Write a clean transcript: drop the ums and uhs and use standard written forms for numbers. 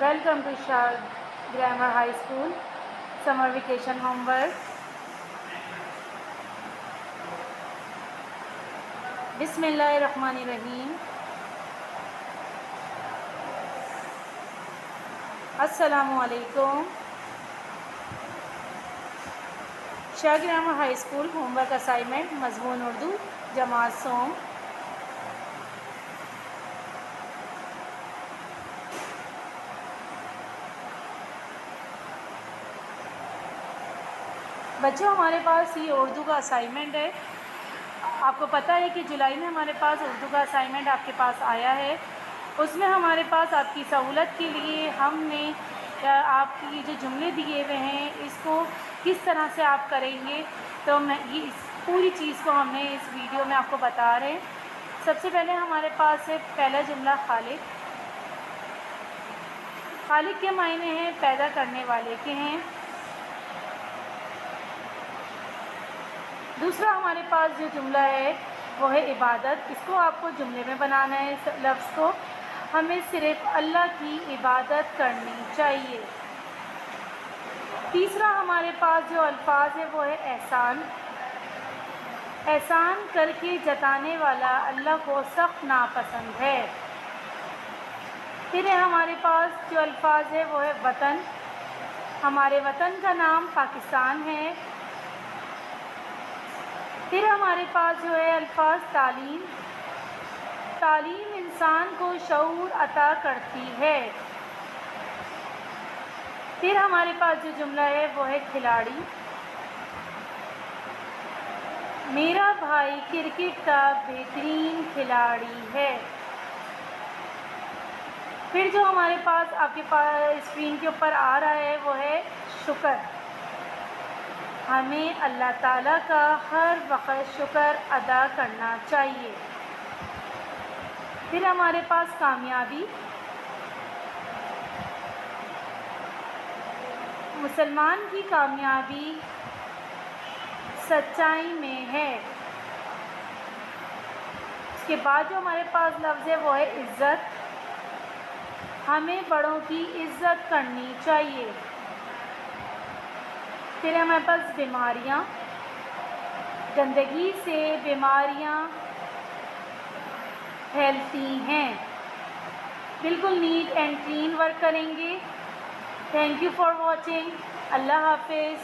Welcome to Shah Grammar High School Summer Vacation Homework. Bismillahirrahmanirrahim. Assalamu alaikum. Shah Grammar High School Homework Assignment مضمون اردو جماعت سوم. بچوں ہمارے پاس یہ اردو کا اسائنمنٹ ہے. آپ کو پتہ ہے کہ جولائی میں ہمارے پاس اردو کا اسائنمنٹ آپ کے پاس آیا ہے. اس میں ہمارے پاس آپ کی سہولت کے لیے ہم نے آپ کی جو جملے دیے ہوئے ہیں اس کو کس طرح سے آپ کریں گے تو میں یہ اس پوری چیز کو ہم نے اس ویڈیو میں آپ کو بتا رہے ہیں. سب سے پہلے ہمارے پاس ہے پہلا جملہ خالق. خالق کے معنی ہیں پیدا کرنے والے کے ہیں. دوسرا ہمارے پاس جو جملہ ہے وہ ہے عبادت. اس کو آپ کو جملے میں بنانا ہے. لفظ کو ہمیں صرف اللہ کی عبادت کرنی چاہیے. تیسرا ہمارے پاس جو الفاظ ہے وہ ہے احسان. احسان کر کے جتانے والا اللہ کو سخت ناپسند ہے. پھر ہمارے پاس جو الفاظ ہے وہ ہے وطن. ہمارے وطن کا نام پاکستان ہے. پھر ہمارے پاس جو ہے الفاظ تعلیم. تعلیم انسان کو شعور عطا کرتی ہے. پھر ہمارے پاس جو جملہ ہے وہ ہے کھلاڑی. میرا بھائی کرکٹ کا بہترین کھلاڑی ہے. پھر جو ہمارے پاس آپ کے پاس اسکرین کے اوپر آ رہا ہے وہ ہے شکر. ہمیں اللہ تعالیٰ کا ہر وقت شکر ادا کرنا چاہیے. پھر ہمارے پاس کامیابی. مسلمان کی کامیابی سچائی میں ہے. اس کے بعد جو ہمارے پاس لفظ ہے وہ ہے عزت. ہمیں بڑوں کی عزت کرنی چاہیے. پھر ہمارے پاس بیماریاں. گندگی سے بیماریاں پھیلتی ہیں. بالکل نیٹ اینڈ کلین ورک کریں گے. Thank you for watching. اللہ حافظ.